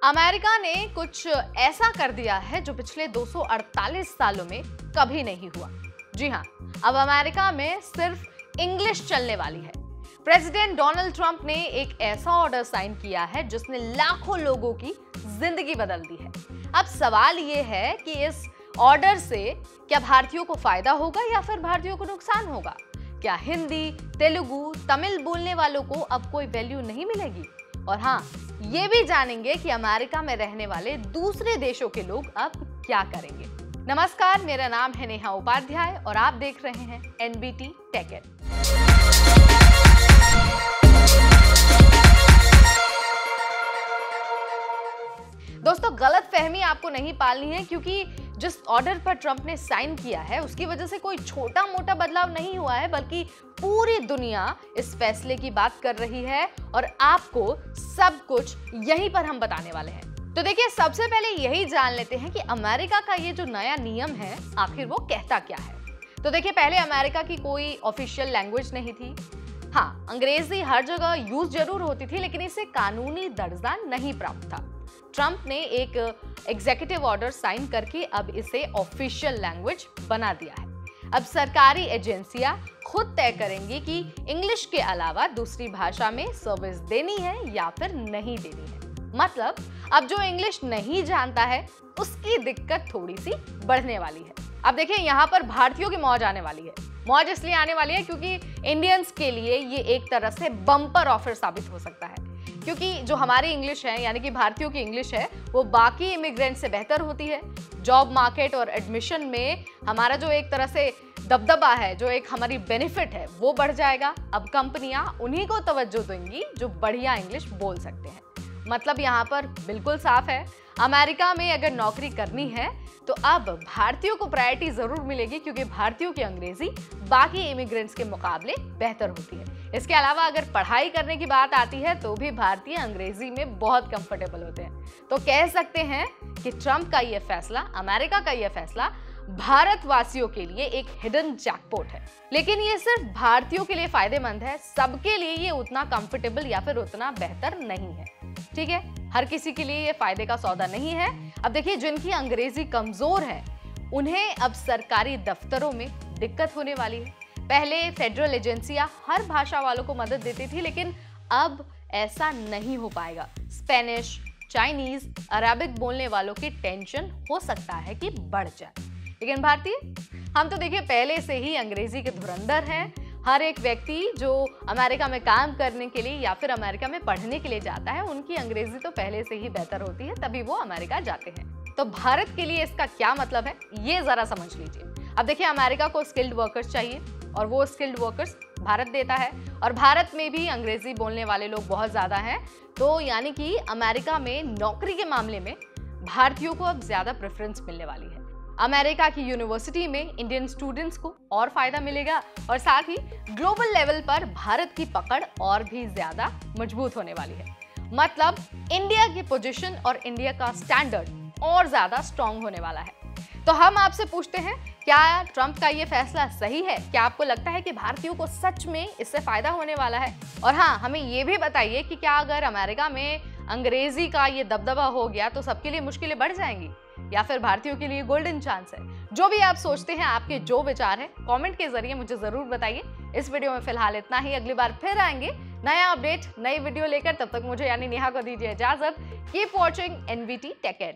America ने कुछ ऐसा कर दिया है जो पिछले 248 सालों में कभी नहीं हुआ। जी हां, अब अमेरिका में सिर्फ इंग्लिश चलने वाली है। प्रेसिडेंट डोनाल्ड ट्रंप ने एक ऐसा ऑर्डर साइन किया है जिसने लाखों लोगों की जिंदगी बदल दी है। अब सवाल यह है कि इस ऑर्डर से क्या भारतीयों को फायदा होगा या फिर भारतीयों को नुकसान होगा? क्या हिंदी, तेलुगु, तमिल बोलने वालों को अब कोई वैल्यू नहीं मिलेगी? और हाँ, ये भी जानेंगे कि अमेरिका में रहने वाले दूसरे देशों के लोग अब क्या करेंगे। नमस्कार, मेरा नाम है नेहा उपाध्याय और आप देख रहे हैं एनबीटी टेक एड। दोस्तों, गलत फहमी आपको नहीं पालनी है, क्योंकि जिस ऑर्डर पर ट्रंप ने साइन किया है उसकी वजह से कोई छोटा मोटा बदलाव नहीं हुआ है, बल्कि पूरी दुनिया इस फैसले की बात कर रही है और आपको सब कुछ यहीं पर हम बताने वाले हैं। तो देखिए, सबसे पहले यही जान लेते हैं कि अमेरिका का ये जो नया नियम है आखिर वो कहता क्या है। तो देखिए, पहले अमेरिका की कोई ऑफिशियल लैंग्वेज नहीं थी। हाँ, अंग्रेजी हर जगह यूज जरूर होती थी, लेकिन इसे कानूनी दर्जा नहीं प्राप्त था। ट्रंप ने एक एग्जीक्यूटिव ऑर्डर साइन करके अब इसे ऑफिशियल लैंग्वेज बना दिया है। अब सरकारी एजेंसियां खुद तय करेंगी कि इंग्लिश के अलावा दूसरी भाषा में सर्विस देनी है या फिर नहीं देनी है। मतलब अब जो इंग्लिश नहीं जानता है उसकी दिक्कत थोड़ी सी बढ़ने वाली है। अब देखिए, यहाँ पर भारतीयों की मौज आने वाली है। मौज इसलिए आने वाली है क्योंकि इंडियंस के लिए ये एक तरह से बम्पर ऑफर साबित हो सकता है, क्योंकि जो हमारी इंग्लिश है यानी कि भारतीयों की इंग्लिश है वो बाकी इमिग्रेंट से बेहतर होती है। जॉब मार्केट और एडमिशन में हमारा जो एक तरह से दबदबा है, जो एक हमारी बेनिफिट है, वो बढ़ जाएगा। अब कंपनियां उन्हीं को तवज्जो देंगी जो बढ़िया इंग्लिश बोल सकते हैं। मतलब यहाँ पर बिल्कुल साफ है, अमेरिका में अगर नौकरी करनी है तो अब भारतीयों को प्रायोरिटी जरूर मिलेगी, क्योंकि भारतीयों की अंग्रेजी बाकी इमिग्रेंट्स के मुकाबले बेहतर होती है। इसके अलावा अगर पढ़ाई करने की बात आती है तो भी भारतीय अंग्रेजी में बहुत कंफर्टेबल होते हैं। तो कह सकते हैं कि ट्रंप का यह फैसला, अमेरिका का यह फैसला भारतवासियों के लिए एक हिडन जैकपॉट है। लेकिन ये सिर्फ भारतीयों के लिए फायदेमंद है, सबके लिए ये उतना कंफर्टेबल या फिर उतना बेहतर नहीं है। ठीक है, हर किसी के लिए ये फायदे का सौदा नहीं है। अब देखिए, जिनकी अंग्रेजी कमजोर है उन्हें अब सरकारी दफ्तरों में दिक्कत होने वाली है। पहले फेडरल एजेंसियां हर भाषा वालों को मदद देती थी, लेकिन अब ऐसा नहीं हो पाएगा। स्पेनिश, चाइनीज, अरबिक बोलने वालों की टेंशन हो सकता है कि बढ़ जाए। लेकिन भारतीय, हम तो देखिए पहले से ही अंग्रेजी के धुरंधर हैं। हर एक व्यक्ति जो अमेरिका में काम करने के लिए या फिर अमेरिका में पढ़ने के लिए जाता है, उनकी अंग्रेजी तो पहले से ही बेहतर होती है, तभी वो अमेरिका जाते हैं। तो भारत के लिए इसका क्या मतलब है, ये जरा समझ लीजिए। अब देखिए, अमेरिका को स्किल्ड वर्कर्स चाहिए और वो स्किल्ड वर्कर्स भारत देता है, और भारत में भी अंग्रेजी बोलने वाले लोग बहुत ज्यादा हैं। तो यानी कि अमेरिका में नौकरी के मामले में भारतीयों को अब ज्यादा प्रेफरेंस मिलने वाली है। अमेरिका की यूनिवर्सिटी में इंडियन स्टूडेंट्स को और फायदा मिलेगा, और साथ ही ग्लोबल लेवल पर भारत की पकड़ और भी ज्यादा मजबूत होने वाली है। मतलब इंडिया की पोजीशन और इंडिया का स्टैंडर्ड और ज्यादा स्ट्रांग होने वाला है। तो हम आपसे पूछते हैं, क्या ट्रंप का ये फैसला सही है? क्या आपको लगता है कि भारतीयों को सच में इससे फायदा होने वाला है? और हाँ, हमें ये भी बताइए कि क्या अगर अमेरिका में अंग्रेजी का ये दबदबा हो गया तो सबके लिए मुश्किलें बढ़ जाएंगी, या फिर भारतीयों के लिए गोल्डन चांस है? जो भी आप सोचते हैं, आपके जो विचार हैं, कमेंट के जरिए मुझे जरूर बताइए। इस वीडियो में फिलहाल इतना ही। अगली बार फिर आएंगे नया अपडेट, नई वीडियो लेकर। तब तक मुझे यानी नेहा को दीजिए इजाजत। Keep watching NBT tech add.